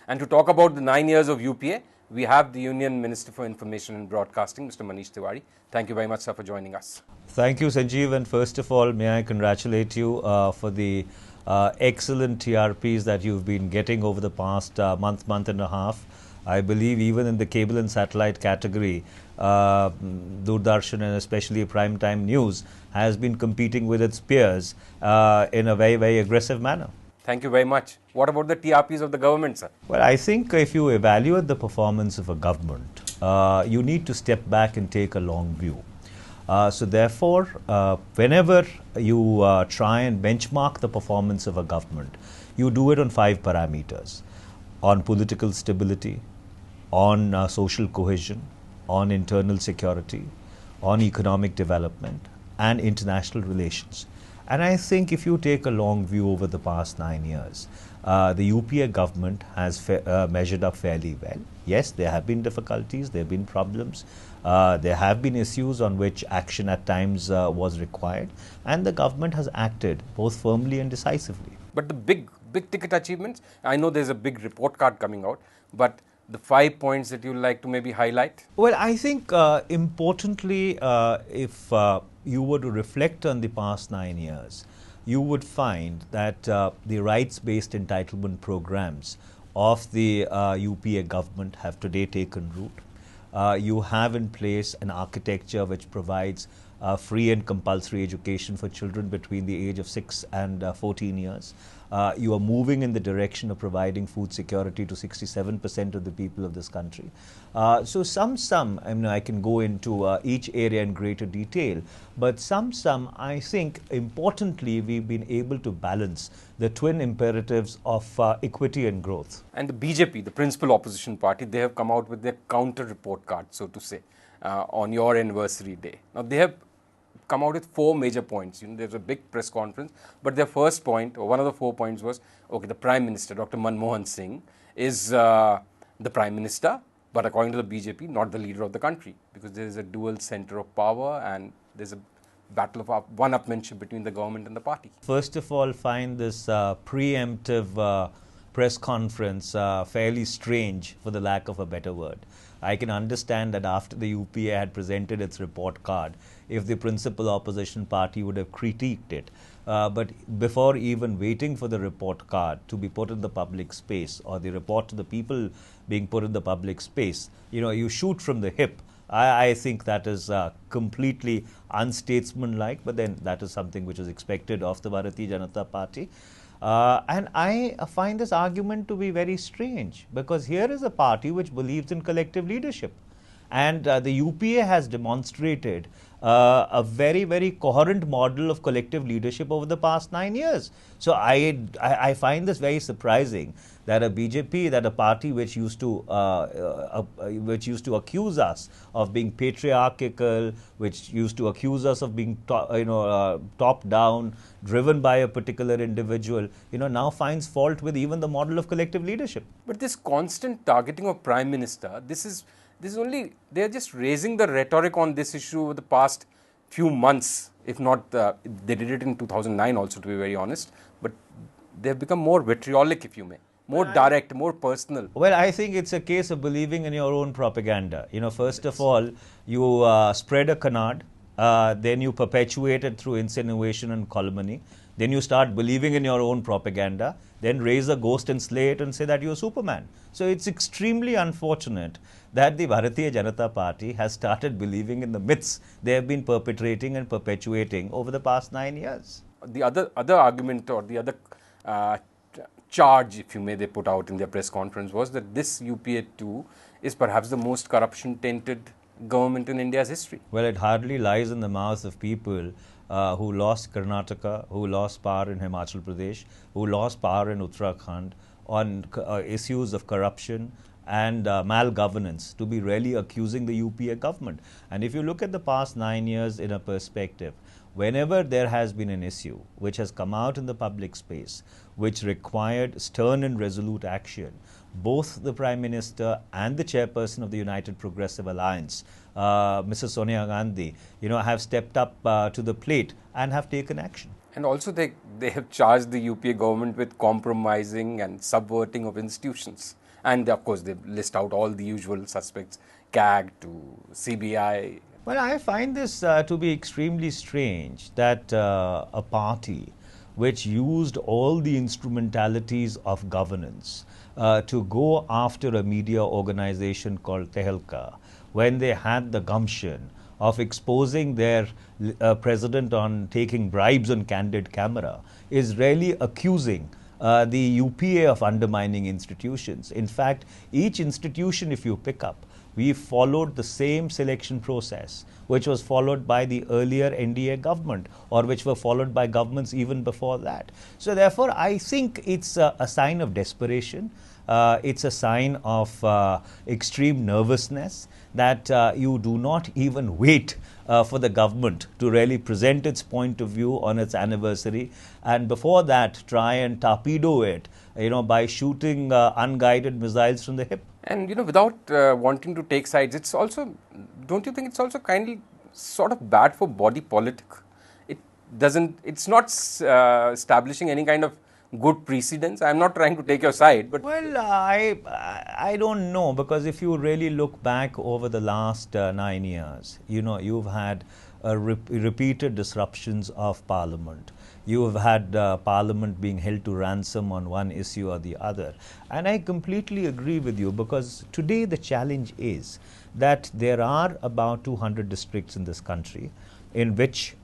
And to talk about the 9 years of UPA, we have the Union Minister for Information and Broadcasting, Mr. Manish Tewari. Thank you very much, sir, for joining us. Thank you, Sanjeev. And first of all, may I congratulate you for the excellent TRPs that you've been getting over the past month and a half. I believe even in the cable and satellite category, Doordarshan and especially Primetime News has been competing with its peers in a very aggressive manner. Thank you very much. What about the TRPs of the government, sir? Well, I think if you evaluate the performance of a government, you need to step back and take a long view. So therefore, whenever you try and benchmark the performance of a government, you do it on 5 parameters: on political stability, on social cohesion, on internal security, on economic development, and international relations. And I think if you take a long view over the past 9 years, the UPA government has measured up fairly well. Yes, there have been difficulties, there have been problems, there have been issues on which action at times was required, and the government has acted both firmly and decisively. But the big ticket achievements, I know there's a big report card coming out, but the 5 points that you'd like to maybe highlight? Well, I think importantly, if you were to reflect on the past 9 years, you would find that the rights-based entitlement programs of the UPA government have today taken root. You have in place an architecture which provides free and compulsory education for children between the age of 6 and 14 years. You are moving in the direction of providing food security to 67% of the people of this country. So I mean, I can go into each area in greater detail, but I think importantly we've been able to balance the twin imperatives of equity and growth. And the BJP, the principal opposition party, they have come out with their counter report card, so to say, on your anniversary day. Now they have come out with 4 major points. You know, there's a big press conference, but their first point, or one of the 4 points was, okay, the Prime Minister, Dr. Manmohan Singh, is the Prime Minister, but according to the BJP, not the leader of the country, because there is a dual center of power and there's a battle of one-upmanship between the government and the party. First of all, find this preemptive press conference fairly strange, for the lack of a better word. I can understand that after the UPA had presented its report card, if the principal opposition party would have critiqued it. But before even waiting for the report card to be put in the public space, or the report to the people being put in the public space, you know, you shoot from the hip. I think that is completely unstatesmanlike, but then that is something which is expected of the Bharatiya Janata Party. And I find this argument to be very strange, because here is a party which believes in collective leadership, and the UPA has demonstrated a very coherent model of collective leadership over the past 9 years. So I find this very surprising that a BJP, that a party which used to accuse us of being patriarchal, which used to accuse us of being top down, driven by a particular individual, now finds fault with even the model of collective leadership. But this constant targeting of Prime Minister, this is only, they are just raising the rhetoric on this issue over the past few months, if not, they did it in 2009 also, to be very honest, but they have become more vitriolic, if you may, more direct, more personal. Well, I think it's a case of believing in your own propaganda. First of all, you spread a canard, then you perpetuate it through insinuation and calumny. Then you start believing in your own propaganda, then raise a ghost and slay it and say that you're Superman. So it's extremely unfortunate that the Bharatiya Janata Party has started believing in the myths they have been perpetrating and perpetuating over the past 9 years. The other argument, or the other charge, if you may, they put out in their press conference was that this UPA 2 is perhaps the most corruption-tainted government in India's history. Well, it hardly lies in the mouths of people who lost Karnataka, who lost power in Himachal Pradesh, who lost power in Uttarakhand on issues of corruption and malgovernance, to be really accusing the UPA government. And if you look at the past 9 years in a perspective, whenever there has been an issue which has come out in the public space, which required stern and resolute action, both the Prime Minister and the Chairperson of the United Progressive Alliance, Mrs. Sonia Gandhi, have stepped up to the plate and have taken action. And also they have charged the UPA government with compromising and subverting of institutions. And of course, they list out all the usual suspects, CAG to CBI. Well, I find this to be extremely strange that a party which used all the instrumentalities of governance to go after a media organization called Tehelka, when they had the gumption of exposing their president on taking bribes on candid camera, is really accusing the UPA of undermining institutions. In fact, each institution, if you pick up, we followed the same selection process which was followed by the earlier NDA government, or which were followed by governments even before that. So therefore, I think it's a sign of desperation. It's a sign of extreme nervousness that you do not even wait for the government to really present its point of view on its anniversary, and before that try and torpedo it, by shooting unguided missiles from the hip. And without wanting to take sides, it's also, don't you think it's also kindly sort of bad for body politic? It's not establishing any kind of good precedence. I'm not trying to take your side, but well, I don't know, because if you really look back over the last 9 years, you've had repeated disruptions of Parliament. You've had Parliament being held to ransom on one issue or the other. And I completely agree with you, because today the challenge is that there are about 200 districts in this country in which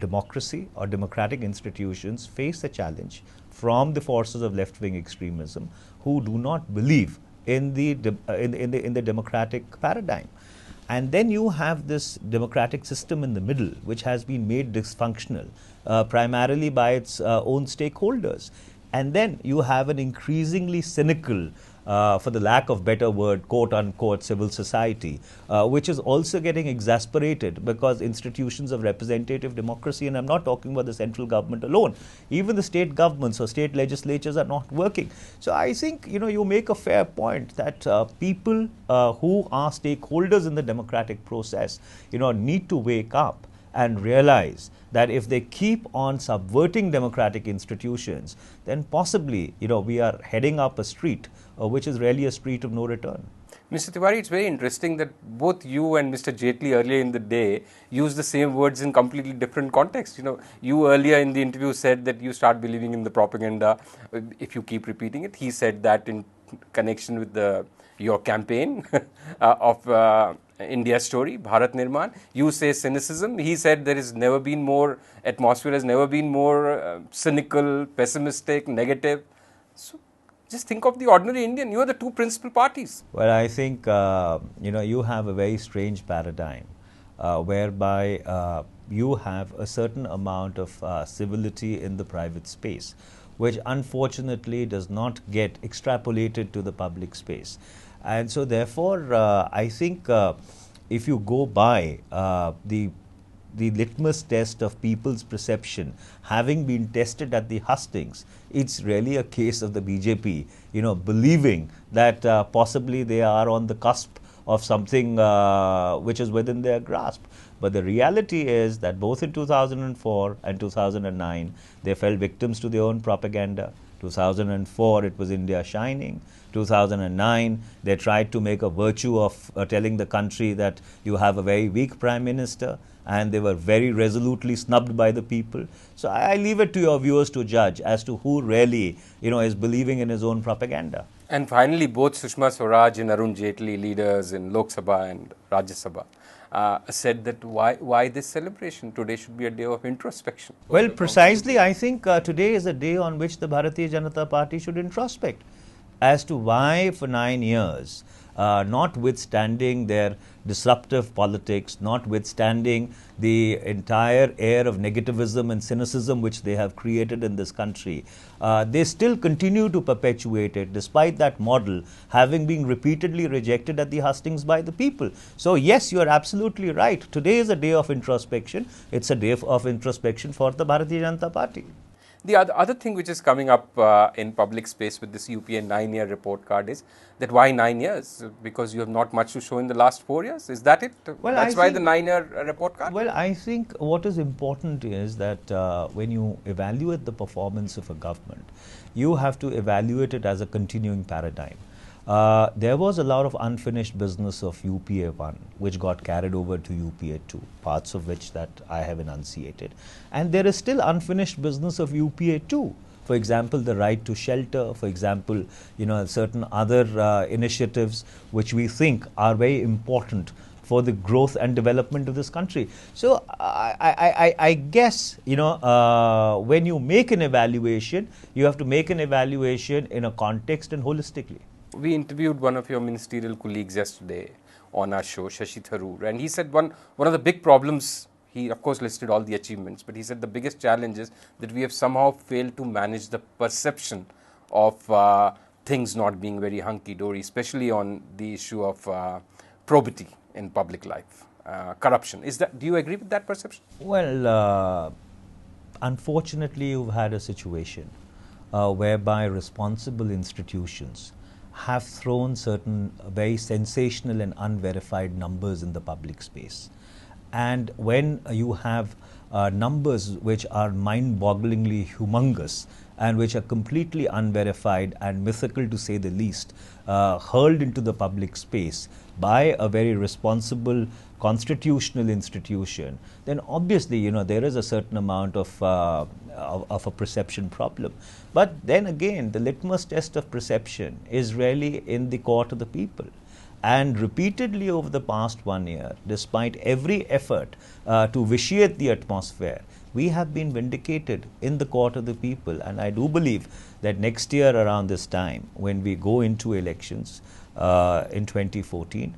democracy or democratic institutions face a challenge from the forces of left-wing extremism who do not believe in the democratic paradigm. And then you have this democratic system in the middle, which has been made dysfunctional primarily by its own stakeholders. And then you have an increasingly cynical, for the lack of better word, quote-unquote civil society, which is also getting exasperated because institutions of representative democracy, and I'm not talking about the central government alone, even the state governments or state legislatures are not working. So I think, you make a fair point that people who are stakeholders in the democratic process, need to wake up and realize that if they keep on subverting democratic institutions, then possibly, we are heading up a street which is really a street of no return. Mr. Tewari, it's very interesting that both you and Mr. Jaitley earlier in the day used the same words in completely different contexts. You earlier in the interview said that you start believing in the propaganda if you keep repeating it. He said that in connection with your campaign of India's story, Bharat Nirman. You say cynicism. He said there has never been more, atmosphere has never been more cynical, pessimistic, negative. So just think of the ordinary Indian. You are the two principal parties. Well, I think, you have a very strange paradigm whereby you have a certain amount of civility in the private space, which unfortunately does not get extrapolated to the public space. And so therefore, I think if you go by the litmus test of people's perception having been tested at the hustings, it's really a case of the BJP, believing that possibly they are on the cusp of something which is within their grasp. But the reality is that both in 2004 and 2009, they fell victims to their own propaganda. 2004, it was India shining. 2009, they tried to make a virtue of telling the country that you have a very weak prime minister, and they were very resolutely snubbed by the people. So I leave it to your viewers to judge as to who really, is believing in his own propaganda. And finally, both Sushma Swaraj and Arun Jaitley, leaders in Lok Sabha and Rajya Sabha, said that why this celebration? Today should be a day of introspection. Well, precisely, I think today is a day on which the Bharatiya Janata Party should introspect as to why for 9 years, notwithstanding their disruptive politics, notwithstanding the entire air of negativism and cynicism which they have created in this country, they still continue to perpetuate it despite that model having been repeatedly rejected at the hustings by the people. So yes, you are absolutely right. Today is a day of introspection. It's a day of introspection for the Bharatiya Janata Party. The other thing which is coming up in public space with this UPA 9-year report card is that why 9 years? Because you have not much to show in the last 4 years? Is that it? Well, that's why the 9-year report card? Well, I think what is important is that when you evaluate the performance of a government, you have to evaluate it as a continuing paradigm. There was a lot of unfinished business of UPA 1, which got carried over to UPA 2, parts of which that I have enunciated. And there is still unfinished business of UPA 2. For example, the right to shelter, for example, certain other initiatives which we think are very important for the growth and development of this country. So I guess, when you make an evaluation, you have to make an evaluation in a context and holistically. We interviewed one of your ministerial colleagues yesterday on our show, Shashi Tharoor, and he said one of the big problems, he of course listed all the achievements, but he said the biggest challenge is that we have somehow failed to manage the perception of things not being very hunky-dory, especially on the issue of probity in public life, corruption. Do you agree with that perception? Well, unfortunately, you've had a situation whereby responsible institutions have thrown certain very sensational and unverified numbers in the public space. And when you have numbers which are mind-bogglingly humongous and which are completely unverified and mythical to say the least, hurled into the public space by a very responsible constitutional institution, then obviously, there is a certain amount of a perception problem. But then again, the litmus test of perception is really in the court of the people. And repeatedly over the past 1 year, despite every effort to vitiate the atmosphere, we have been vindicated in the court of the people. And I do believe that next year around this time, when we go into elections in 2014,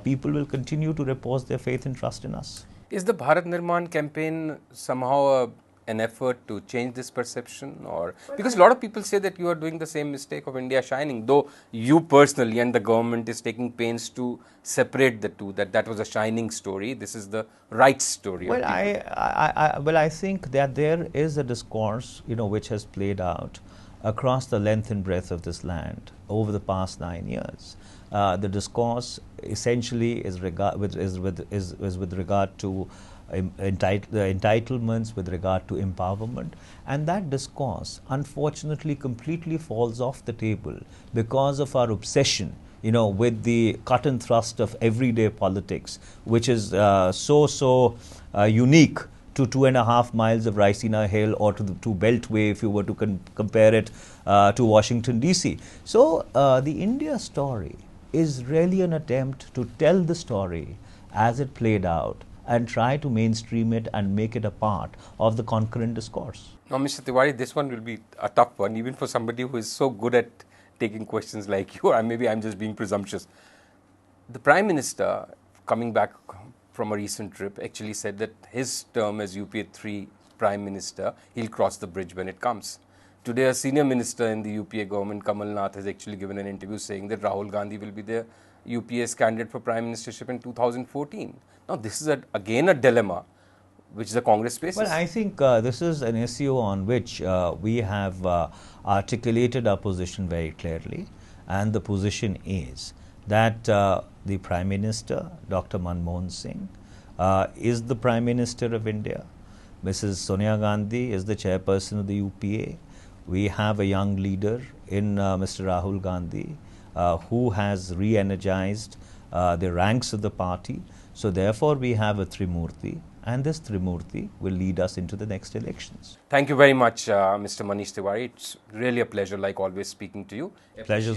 people will continue to repose their faith and trust in us. Is the Bharat Nirman campaign somehow an effort to change this perception? Or because a lot of people say that you are doing the same mistake of India shining, though you personally and the government is taking pains to separate the two, that was a shining story, this is the right story. Well, I think that there is a discourse, which has played out across the length and breadth of this land over the past 9 years. The discourse essentially is with regard to entitlements, with regard to empowerment, and that discourse unfortunately completely falls off the table because of our obsession with the cut and thrust of everyday politics, which is so unique to 2.5 miles of Raisina Hill or to Beltway, if you were to compare it to Washington DC. So the India story is really an attempt to tell the story as it played out and try to mainstream it and make it a part of the concurrent discourse. Now, Mr. Tewari, this one will be a tough one, even for somebody who is so good at taking questions like you, or maybe I'm just being presumptuous. The Prime Minister, coming back from a recent trip, actually said that his term as UPA 3 Prime Minister, he'll cross the bridge when it comes. Today, a senior minister in the UPA government, Kamal Nath, has actually given an interview saying that Rahul Gandhi will be the UPA's candidate for Prime Ministership in 2014. Now, this is again a dilemma which the Congress faces. Well, I think this is an issue on which we have articulated our position very clearly, and the position is that the Prime Minister, Dr. Manmohan Singh, is the Prime Minister of India. Mrs. Sonia Gandhi is the chairperson of the UPA. We have a young leader in Mr. Rahul Gandhi who has re-energized the ranks of the party. So therefore, we have a Trimurti, and this Trimurti will lead us into the next elections. Thank you very much, Mr. Manish Tewari. It's really a pleasure, like always, speaking to you. Pleasure.